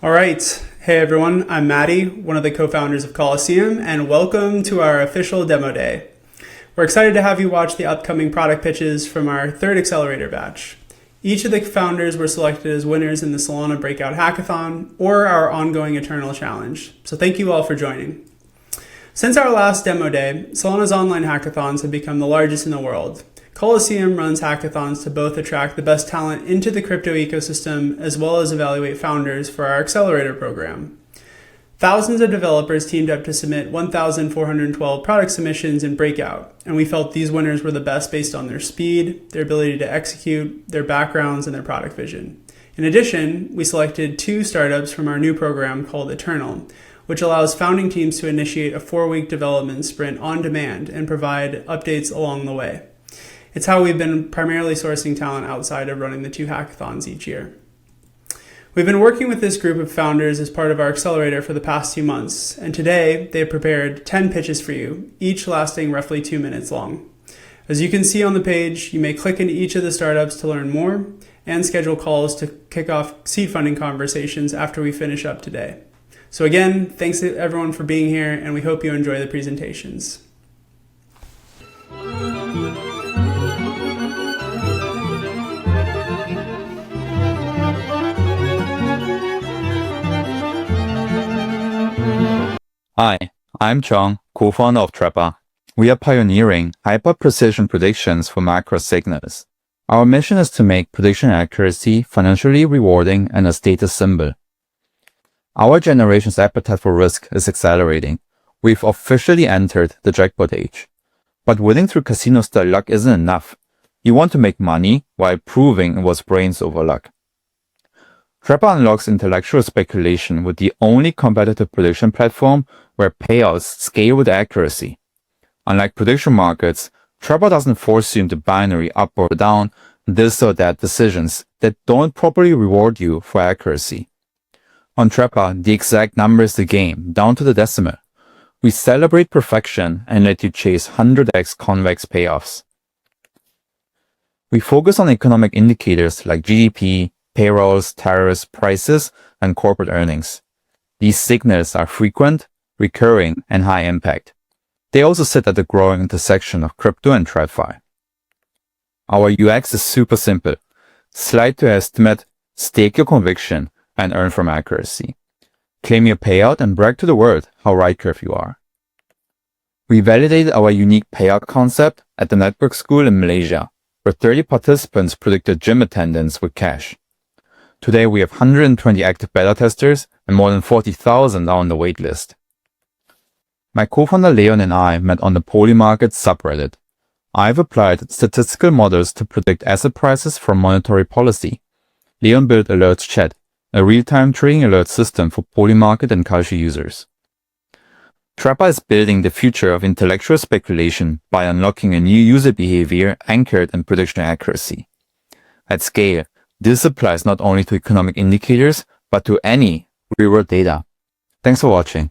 All right. Hey everyone, I'm Maddie, one of the co-founders of Colosseum, and welcome to our official demo day. We're excited to have you watch the upcoming product pitches from our third Accelerator batch. Each of the founders were selected as winners in the Solana Breakout Hackathon or our ongoing Eternal Challenge. So thank you all for joining. Since our last demo day, Solana's online hackathons have become the largest in the world. Colosseum runs hackathons to both attract the best talent into the crypto ecosystem as well as evaluate founders for our Accelerator program. Thousands of developers teamed up to submit 1,412 product submissions in Breakout, and we felt these winners were the best based on their speed, their ability to execute, their backgrounds, and their product vision. In addition, we selected 2 startups from our new program called Eternal, which allows founding teams to initiate a 4-week development sprint on demand and provide updates along the way. It's how we've been primarily sourcing talent outside of running the 2 hackathons each year. We've been working with this group of founders as part of our accelerator for the past 2 months, and today they've prepared 10 pitches for you, each lasting roughly 2 minutes long. As you can see on the page, you may click into each of the startups to learn more and schedule calls to kick off seed funding conversations after we finish up today. So again, thanks to everyone for being here, and we hope you enjoy the presentations. Hi, I'm John, co-founder of Trepa. We are pioneering hyper-precision predictions for macro signals. Our mission is to make prediction accuracy financially rewarding and a status symbol. Our generation's appetite for risk is accelerating. We've officially entered the jackpot age. But winning through casino-style luck isn't enough. You want to make money while proving it was brains over luck. Trepa unlocks intellectual speculation with the only competitive prediction platform where payouts scale with accuracy. Unlike prediction markets, Trepa doesn't force you into binary up or down, this or that decisions that don't properly reward you for accuracy. On Trepa, the exact number is the game, down to the decimal. We celebrate perfection and let you chase 100x convex payoffs. We focus on economic indicators like GDP, payrolls, tariffs, prices, and corporate earnings. These signals are frequent, recurring, and high impact. They also sit at the growing intersection of crypto and TradFi. Our UX is super simple. Slide to estimate, stake your conviction, and earn from accuracy. Claim your payout and brag to the world how right curve you are. We validated our unique payout concept at the network school in Malaysia, where 30 participants predicted gym attendance with cash. Today we have 120 active beta testers and more than 40,000 are on the waitlist. My co-founder Leon and I met on the Polymarket subreddit. I've applied statistical models to predict asset prices from monetary policy. Leon built Alerts Chat, a real-time trading alert system for Polymarket and Kalshi users. Trepa is building the future of intellectual speculation by unlocking a new user behavior anchored in prediction accuracy. At scale, this applies not only to economic indicators, but to any real-world data. Thanks for watching.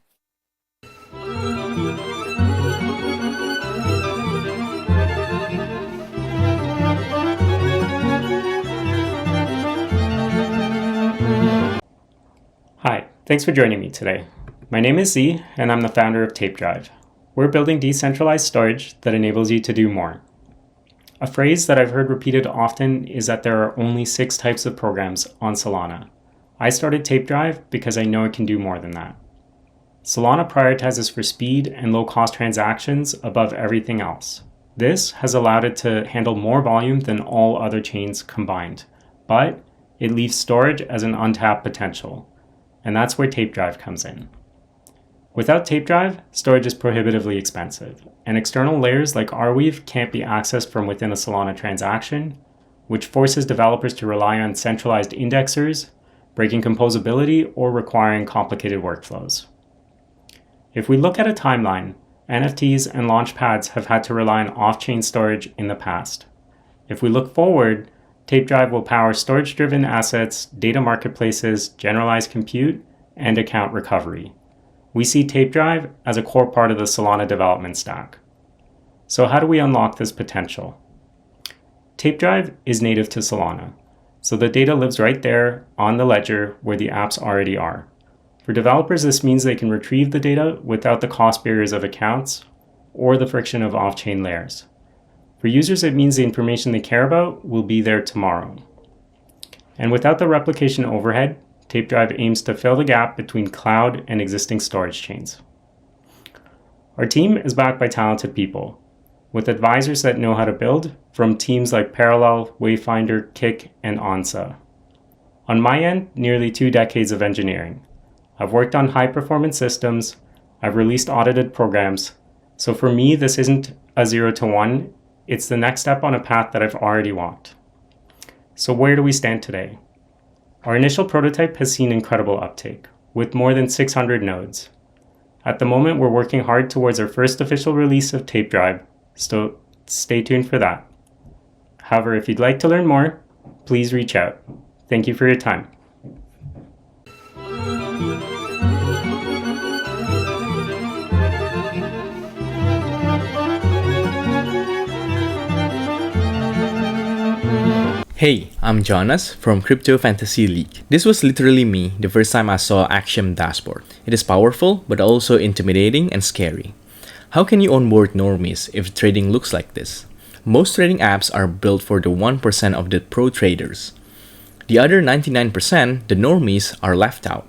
Hi, thanks for joining me today. My name is Z, and I'm the founder of TapeDrive. We're building decentralized storage that enables you to do more. A phrase that I've heard repeated often is that there are only 6 types of programs on Solana. I started TapeDrive because I know it can do more than that. Solana prioritizes for speed and low-cost transactions above everything else. This has allowed it to handle more volume than all other chains combined, but it leaves storage as an untapped potential. And that's where TapeDrive comes in. Without TapeDrive, storage is prohibitively expensive, and external layers like Arweave can't be accessed from within a Solana transaction, which forces developers to rely on centralized indexers, breaking composability or requiring complicated workflows. If we look at a timeline, NFTs and launchpads have had to rely on off-chain storage in the past. If we look forward, TapeDrive will power storage-driven assets, data marketplaces, generalized compute, and account recovery. We see TapeDrive as a core part of the Solana development stack. So how do we unlock this potential? TapeDrive is native to Solana, so the data lives right there on the ledger where the apps already are. For developers, this means they can retrieve the data without the cost barriers of accounts or the friction of off-chain layers. For users, it means the information they care about will be there tomorrow. And without the replication overhead, TapeDrive aims to fill the gap between cloud and existing storage chains. Our team is backed by talented people, with advisors that know how to build, from teams like Parallel, Wayfinder, Kik, and Onsa. On my end, nearly 2 decades of engineering. I've worked on high-performance systems, I've released audited programs, so for me, this isn't a 0 to 1, it's the next step on a path that I've already walked. So where do we stand today? Our initial prototype has seen incredible uptake, with more than 600 nodes. At the moment, we're working hard towards our first official release of TapeDrive, so stay tuned for that. However, if you'd like to learn more, please reach out. Thank you for your time. Hey, I'm Jonas from Crypto Fantasy League. This was literally me the first time I saw Axiom dashboard. It is powerful but also intimidating and scary. How can you onboard normies if trading looks like this? Most trading apps are built for the 1% of the pro traders. The other 99%, the normies, are left out.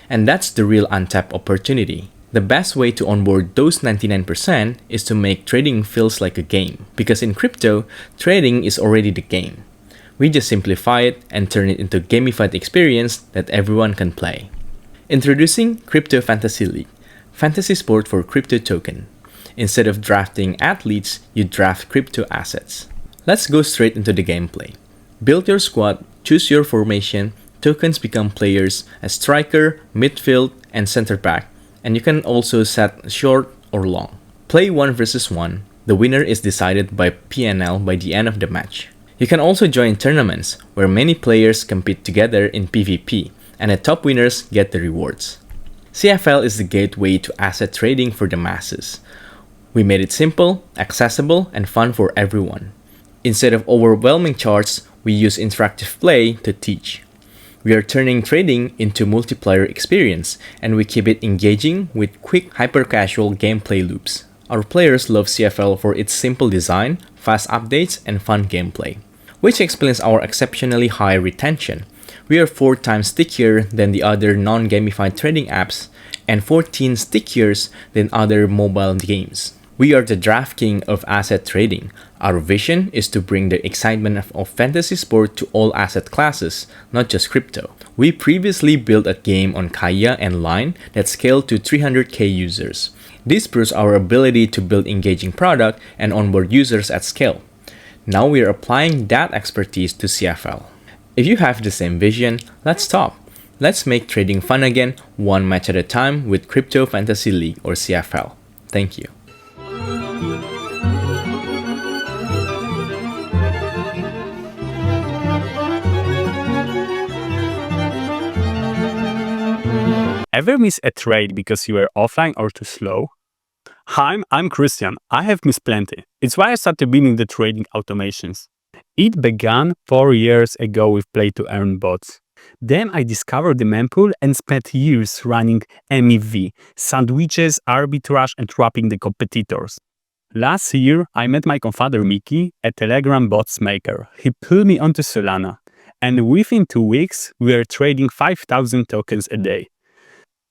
And that's the real untapped opportunity. The best way to onboard those 99% is to make trading feels like a game. Because in crypto, trading is already the game. We just simplify it and turn it into a gamified experience that everyone can play. Introducing Crypto Fantasy League, fantasy sport for crypto token. Instead of drafting athletes, you draft crypto assets. Let's go straight into the gameplay. Build your squad, choose your formation, tokens become players as striker, midfield, and center back, and you can also set short or long. Play 1 versus 1. The winner is decided by P&L by the end of the match. You can also join tournaments where many players compete together in PvP, and the top winners get the rewards. CFL is the gateway to asset trading for the masses. We made it simple, accessible, and fun for everyone. Instead of overwhelming charts, we use interactive play to teach. We are turning trading into multiplayer experience, and we keep it engaging with quick hyper-casual gameplay loops. Our players love CFL for its simple design, fast updates, and fun gameplay, which explains our exceptionally high retention. We are 4 times stickier than the other non-gamified trading apps and 14 stickier than other mobile games. We are the DraftKings of asset trading. Our vision is to bring the excitement of fantasy sport to all asset classes, not just crypto. We previously built a game on Kaya and Line that scaled to 300k users. This proves our ability to build engaging product and onboard users at scale. Now we are applying that expertise to CFL. If you have the same vision, let's talk. Let's make trading fun again, one match at a time with Crypto Fantasy League or CFL. Thank you. Ever miss a trade because you were offline or too slow? Hi, I'm Christian. I have missed plenty. It's why I started building the trading automations. It began 4 years ago with play-to-earn bots. Then I discovered the mempool and spent years running MEV, sandwiches, arbitrage, and trapping the competitors. Last year, I met my co-founder Mickey, a Telegram bots maker. He pulled me onto Solana, and within 2 weeks, we were trading 5,000 tokens a day.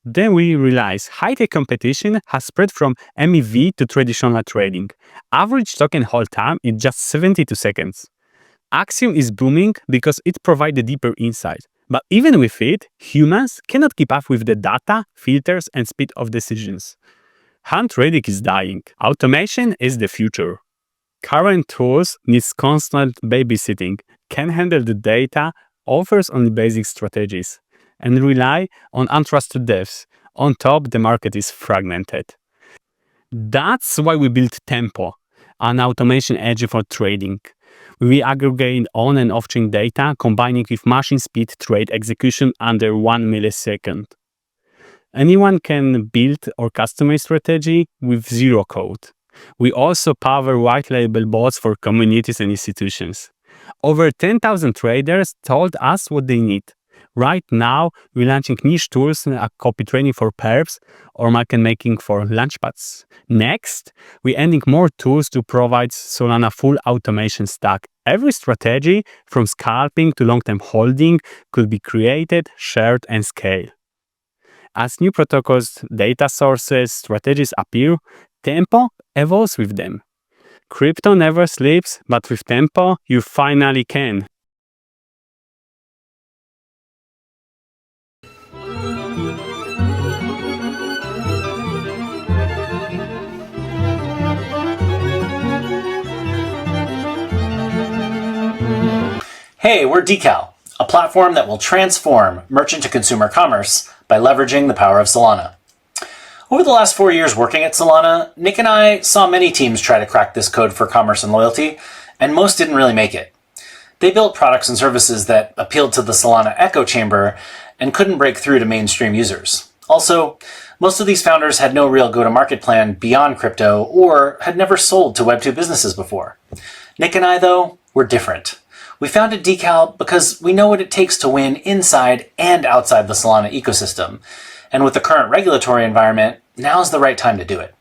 Then we realized high-tech competition has spread from MEV to traditional trading. Average token hold time is just 72 seconds. Axiom is booming because it provides a deeper insight. But even with it, humans cannot keep up with the data, filters, and speed of decisions. Hand trading is dying. Automation is the future. Current tools need constant babysitting, can handle the data, offers only basic strategies, and rely on untrusted devs. On top, the market is fragmented. That's why we built Tempo, an automation engine for trading. We aggregate on and off-chain data, combining with machine speed trade execution under 1 millisecond. Anyone can build or customize strategy with zero code. We also power white label bots for communities and institutions. Over 10,000 traders told us what they need. Right now, we're launching niche tools like copy training for perps or market making for launchpads. Next, we're adding more tools to provide Solana full automation stack. Every strategy, from scalping to long-term holding, could be created, shared, and scaled. As new protocols, data sources, strategies appear, Tempo evolves with them. Crypto never sleeps, but with Tempo, you finally can. Hey, we're Decal, a platform that will transform merchant-to-consumer commerce by leveraging the power of Solana. Over the last 4 years working at Solana, Nick and I saw many teams try to crack this code for commerce and loyalty, and most didn't really make it. They built products and services that appealed to the Solana echo chamber and couldn't break through to mainstream users. Also, most of these founders had no real go-to-market plan beyond crypto or had never sold to Web2 businesses before. Nick and I, though, were different. We founded Decal because we know what it takes to win inside and outside the Solana ecosystem. And with the current regulatory environment, now's the right time to do it.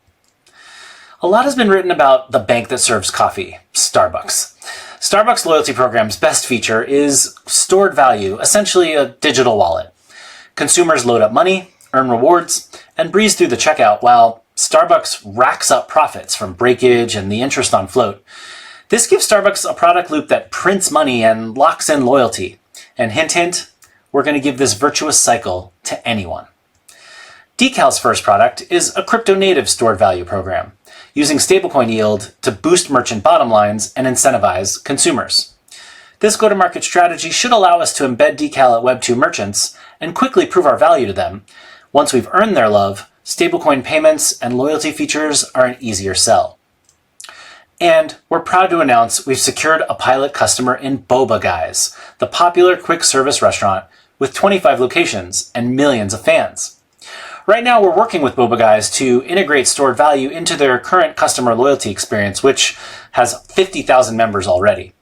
A lot has been written about the bank that serves coffee, Starbucks. Starbucks loyalty program's best feature is stored value, essentially a digital wallet. Consumers load up money, earn rewards, and breeze through the checkout while Starbucks racks up profits from breakage and the interest on float. This gives Starbucks a product loop that prints money and locks in loyalty. And hint, hint, we're going to give this virtuous cycle to anyone. Decal's first product is a crypto-native stored value program, using stablecoin yield to boost merchant bottom lines and incentivize consumers. This go-to-market strategy should allow us to embed Decal at Web2 merchants and quickly prove our value to them. Once we've earned their love, stablecoin payments and loyalty features are an easier sell. And we're proud to announce we've secured a pilot customer in Boba Guys, the popular quick service restaurant with 25 locations and millions of fans. Right now, we're working with Boba Guys to integrate stored value into their current customer loyalty experience, which has 50,000 members already.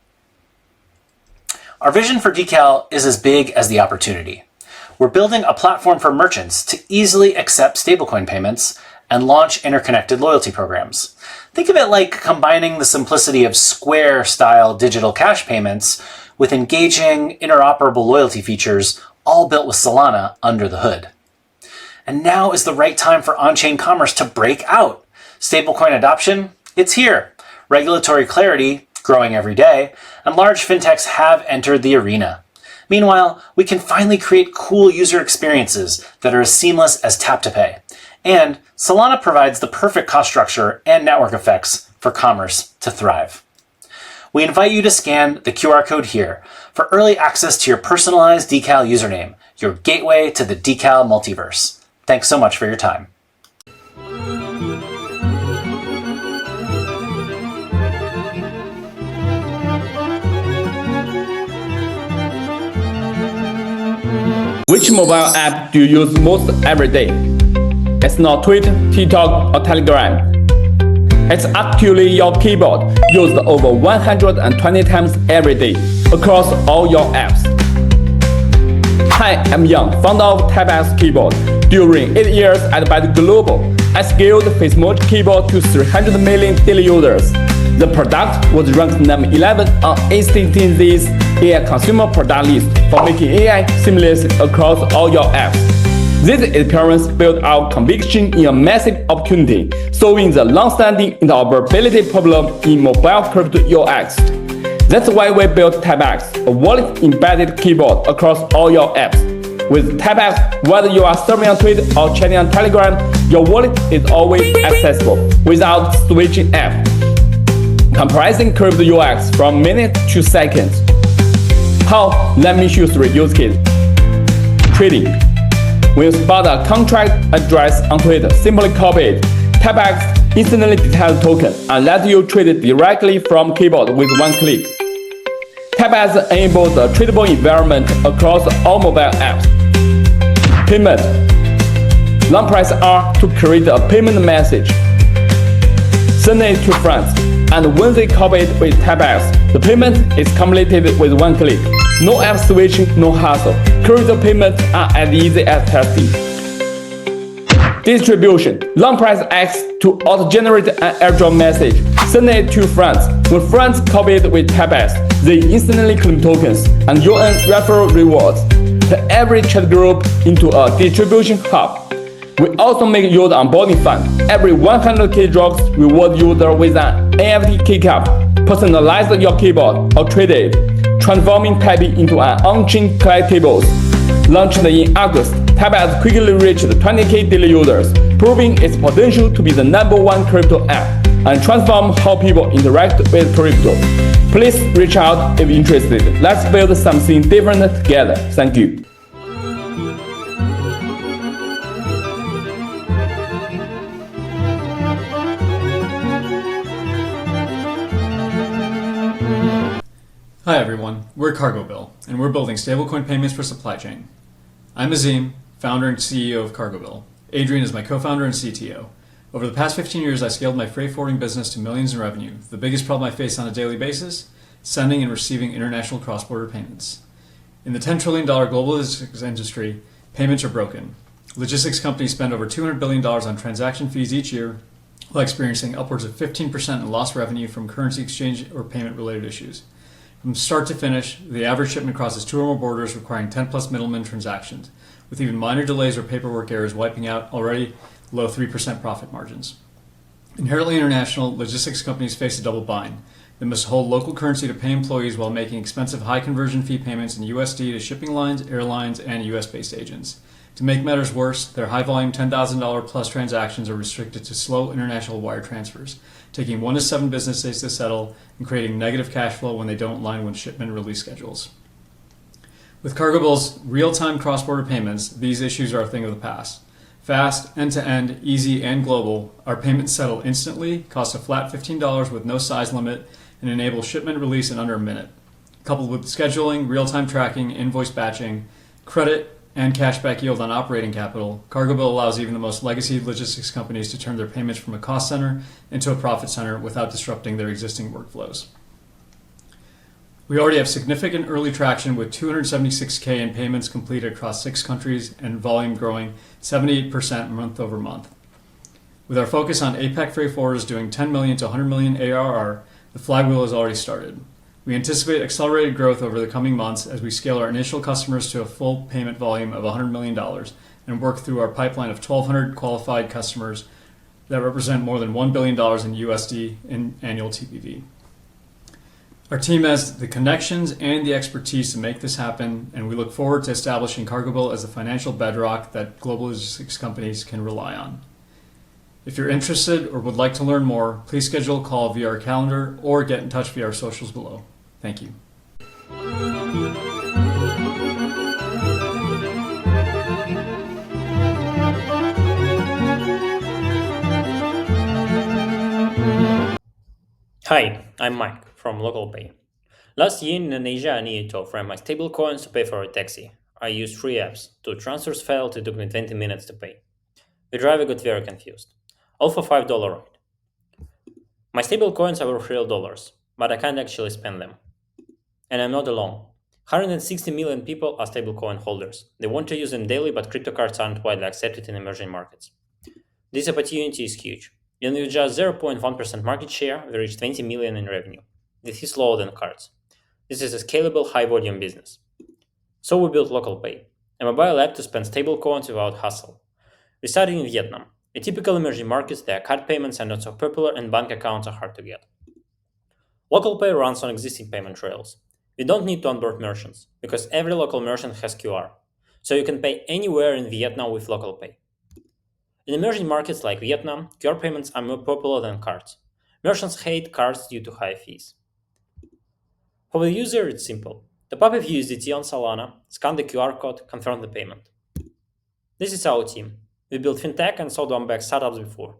Our vision for Decal is as big as the opportunity. We're building a platform for merchants to easily accept stablecoin payments and launch interconnected loyalty programs. Think of it like combining the simplicity of Square-style digital cash payments with engaging, interoperable loyalty features, all built with Solana under the hood. And now is the right time for on-chain commerce to break out. Stablecoin adoption, it's here. Regulatory clarity, growing every day, and large fintechs have entered the arena. Meanwhile, we can finally create cool user experiences that are as seamless as tap to pay. And Solana provides the perfect cost structure and network effects for commerce to thrive. We invite you to scan the QR code here for early access to your personalized Decal username, your gateway to the Decal multiverse. Thanks so much for your time. Which mobile app do you use most every day? It's not Twitter, TikTok, or Telegram. It's actually your keyboard, used over 120 times every day across all your apps. Hi, I'm Yang, founder of TypeX keyboard. During 8 years at Byte Global, I scaled Fismoji keyboard to 300 million daily users. The product was ranked number 11 on ACTZ's AI consumer product list for making AI seamless across all your apps. This experience built our conviction in a massive opportunity, solving the long-standing interoperability problem in mobile crypto UX. That's why we built TypeX, a wallet-embedded keyboard across all your apps. With TypeX, whether you are surfing on Twitter or chatting on Telegram, your wallet is always accessible without switching app. Compressing crypto UX from minutes to seconds. How? Let me show you 3 use cases. Trading. When you spot a contract address on Twitter, simply copy it. TypeX instantly detects the token and lets you trade it directly from keyboard with one click. TypeX enables a tradable environment across all mobile apps. Payment. Long press R to create a payment message. Send it to friends, and when they copy it with TypeX, the payment is completed with one click. No app switching, no hassle. Crypto payments are as easy as testing. Distribution. Long press X to auto-generate an airdrop message. Send it to friends. When friends copy it with TypeX, they instantly claim tokens, and you earn referral rewards. Turn every chat group into a distribution hub. We also make user onboarding fun. Every 100k drops reward user with an NFT keycap. Personalize your keyboard or trade it, transforming Type into an on-chain collectibles. Launched in August, TypeX quickly reached 20k daily users, proving its potential to be the #1 crypto app and transform how people interact with crypto. Please reach out if interested. Let's build something different together. Thank you. Hi everyone, we're CargoBill, and we're building stablecoin payments for supply chain. I'm Azim, founder and CEO of CargoBill. Adrian is my co-founder and CTO. Over the past 15 years, I scaled my freight forwarding business to millions in revenue. The biggest problem I face on a daily basis, sending and receiving international cross-border payments. In the $10 trillion global logistics industry, payments are broken. Logistics companies spend over $200 billion on transaction fees each year, while experiencing upwards of 15% in lost revenue from currency exchange or payment-related issues. From start to finish, the average shipment crosses 2 or more borders, requiring 10 plus middlemen transactions, with even minor delays or paperwork errors wiping out already low 3% profit margins. Inherently international, logistics companies face a double bind. They must hold local currency to pay employees while making expensive high conversion fee payments in USD to shipping lines, airlines, and US-based agents. To make matters worse, their high volume $10,000 plus transactions are restricted to slow international wire transfers, taking 1 to 7 business days to settle and creating negative cash flow when they don't align with shipment release schedules. With CargoBill's real-time cross-border payments, these issues are a thing of the past. Fast, end-to-end, easy, and global, our payments settle instantly, cost a flat $15 with no size limit, and enable shipment release in under a minute. Coupled with scheduling, real-time tracking, invoice batching, credit, and cashback yield on operating capital, CargoBill allows even the most legacy logistics companies to turn their payments from a cost center into a profit center without disrupting their existing workflows. We already have significant early traction with 276K in payments completed across 6 countries and volume growing 78% month over month. With our focus on APAC freight forwarders doing 10 million to 100 million ARR, the flywheel has already started. We anticipate accelerated growth over the coming months as we scale our initial customers to a full payment volume of $100 million and work through our pipeline of 1,200 qualified customers that represent more than $1 billion in USD in annual TPV. Our team has the connections and the expertise to make this happen, and we look forward to establishing CargoBill as the financial bedrock that global logistics companies can rely on. If you're interested or would like to learn more, please schedule a call via our calendar or get in touch via our socials below. Thank you. Hi, I'm Mike from LocalPay. Last year in Indonesia, I needed to offer my stablecoins to pay for a taxi. I used 3 apps. 2 transfers failed, it took me 20 minutes to pay. The driver got very confused. All for $5 ride. My stablecoins are worth real dollars, but I can't actually spend them. And I'm not alone. 160 million people are stablecoin holders. They want to use them daily, but crypto cards aren't widely accepted in emerging markets. This opportunity is huge. And with just 0.1% market share, we reach 20 million in revenue. This is lower than cards. This is a scalable, high-volume business. So we built LocalPay, a mobile app to spend stablecoins without hassle. We started in Vietnam. In typical emerging markets, their card payments are not so popular and bank accounts are hard to get. LocalPay runs on existing payment rails. We don't need to onboard merchants, because every local merchant has QR, so you can pay anywhere in Vietnam with LocalPay. In emerging markets like Vietnam, QR payments are more popular than cards. Merchants hate cards due to high fees. For the user, it's simple. Top up USDT on Solana, scan the QR code, confirm the payment. This is our team. We built fintech and software-backed startups before.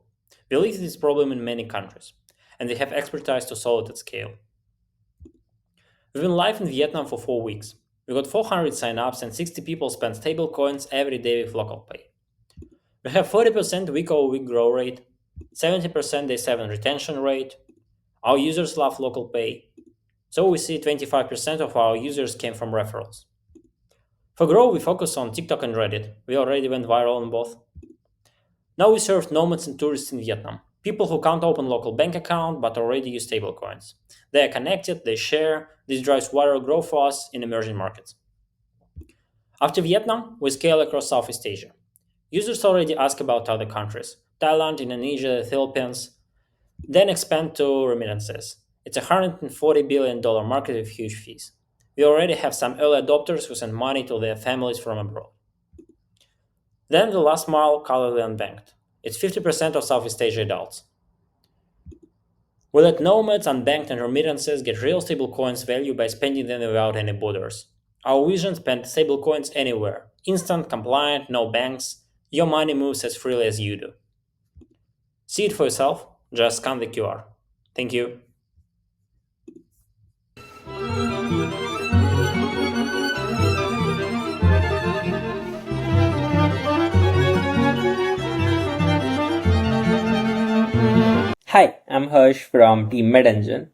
We live this problem in many countries, and we have expertise to solve it at scale. We've been live in Vietnam for 4 weeks. We got 400 sign-ups and 60 people spend stablecoins every day with LocalPay. We have 40% week-over-week growth rate, 70% day 7 retention rate. Our users love LocalPay, so we see 25% of our users came from referrals. For growth, we focus on TikTok and Reddit. We already went viral on both. Now we serve nomads and tourists in Vietnam, people who can't open local bank account but already use stablecoins. They are connected, they share. This drives viral growth for us in emerging markets. After Vietnam, we scale across Southeast Asia. Users already ask about other countries, Thailand, Indonesia, the Philippines, then expand to remittances. It's a $140 billion market with huge fees. We already have some early adopters who send money to their families from abroad. Then the last mile, color the unbanked. It's 50% of Southeast Asia adults. We let nomads, unbanked, and remittances get real stablecoins value by spending them without any borders. Our vision: spend stablecoins anywhere. Instant, compliant, no banks. Your money moves as freely as you do. See it for yourself. Just scan the QR. Thank you. Hi, I'm Harsh from Team MetEngine.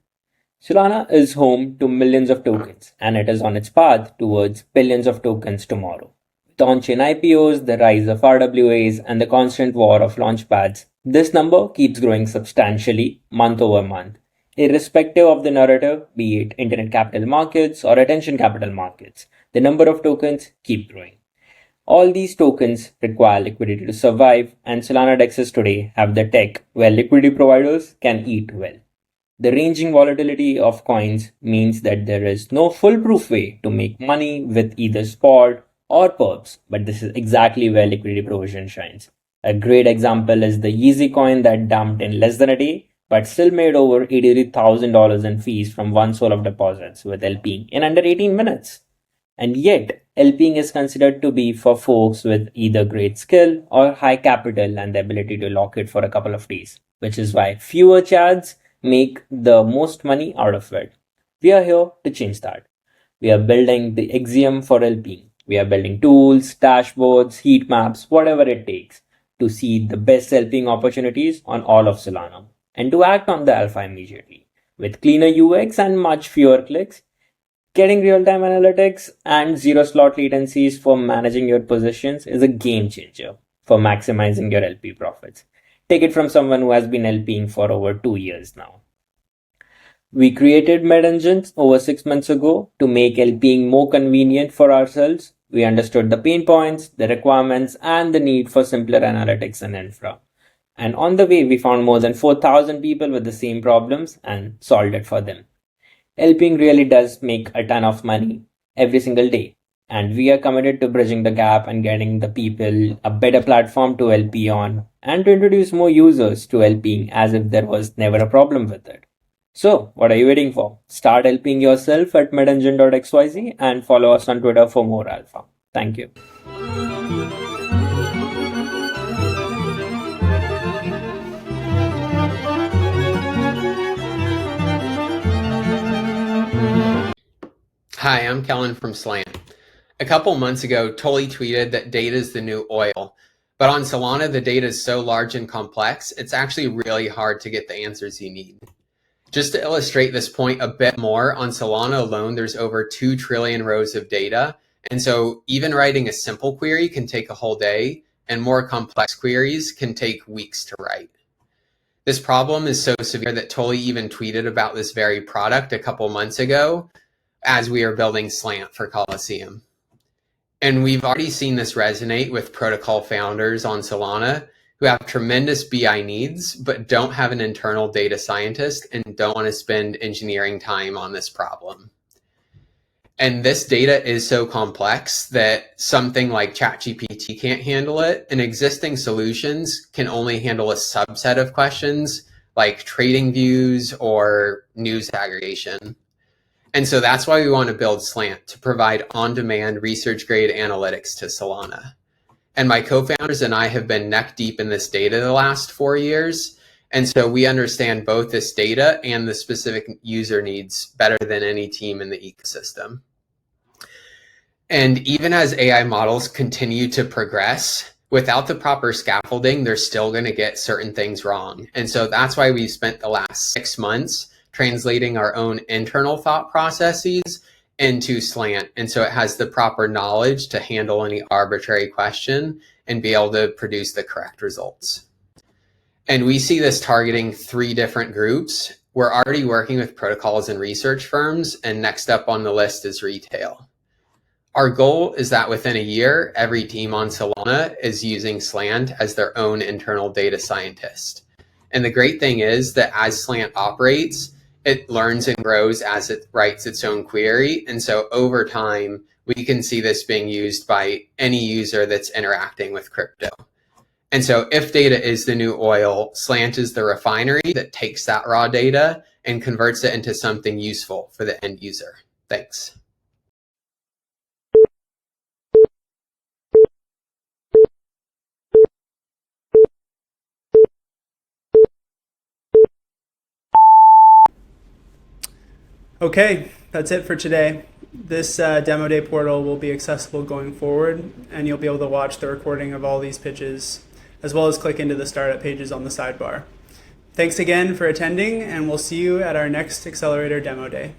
Solana is home to millions of tokens, and it is on its path towards billions of tokens tomorrow. With on-chain IPOs, the rise of RWAs, and the constant war of launchpads, this number keeps growing substantially month over month, irrespective of the narrative, be it internet capital markets or attention capital markets. The number of tokens keep growing. All these tokens require liquidity to survive, and Solana DEXs today have the tech where liquidity providers can eat well. The ranging volatility of coins means that there is no foolproof way to make money with either spot or perps, but this is exactly where liquidity provision shines. A great example is the Yeezy coin that dumped in less than a day, but still made over $83,000 in fees from one soul of deposits with LPing in under 18 minutes. And yet, LPing is considered to be for folks with either great skill or high capital and the ability to lock it for a couple of days, which is why fewer chads make the most money out of it. We are here to change that. We are building the Axiom for LPing. We are building tools, dashboards, heat maps, whatever it takes to see the best LPing opportunities on all of Solana and to act on the alpha immediately. With cleaner UX and much fewer clicks, getting real-time analytics and zero slot latencies for managing your positions is a game changer for maximizing your LP profits. Take it from someone who has been LPing for over 2 years now. We created MetEngine over 6 months ago to make LPing more convenient for ourselves. We understood the pain points, the requirements, and the need for simpler analytics and infra. And on the way, we found more than 4,000 people with the same problems and solved it for them. LPing really does make a ton of money every single day. And we are committed to bridging the gap and getting the people a better platform to LP on and to introduce more users to LPing as if there was never a problem with it. So, what are you waiting for? Start LPing yourself at medengine.xyz and follow us on Twitter for more alpha. Thank you. Hi, I'm Kellen from Slant. A couple months ago, Tolly tweeted that data is the new oil. But on Solana, the data is so large and complex, it's actually really hard to get the answers you need. Just to illustrate this point a bit more, on Solana alone, there's over 2 trillion rows of data. And so even writing a simple query can take a whole day, and more complex queries can take weeks to write. This problem is so severe that Tolly even tweeted about this very product a couple months ago as we are building Slant for Colosseum. And we've already seen this resonate with protocol founders on Solana who have tremendous BI needs, but don't have an internal data scientist and don't want to spend engineering time on this problem. And this data is so complex that something like ChatGPT can't handle it, and existing solutions can only handle a subset of questions like trading views or news aggregation. And so that's why we want to build Slant, to provide on-demand research-grade analytics to Solana. And my co-founders and I have been neck deep in this data the last 4 years. And so we understand both this data and the specific user needs better than any team in the ecosystem. And even as AI models continue to progress, without the proper scaffolding, they're still going to get certain things wrong. And so that's why we've spent the last 6 months translating our own internal thought processes into Slant. And so it has the proper knowledge to handle any arbitrary question and be able to produce the correct results. And we see this targeting 3 different groups. We're already working with protocols and research firms, and next up on the list is retail. Our goal is that within a year, every team on Solana is using Slant as their own internal data scientist. And the great thing is that as Slant operates, it learns and grows as it writes its own query. And so over time, we can see this being used by any user that's interacting with crypto. And so if data is the new oil, Slant is the refinery that takes that raw data and converts it into something useful for the end user. Thanks. Okay, that's it for today. This demo day portal will be accessible going forward, and you'll be able to watch the recording of all these pitches, as well as click into the startup pages on the sidebar. Thanks again for attending, and we'll see you at our next Accelerator Demo Day.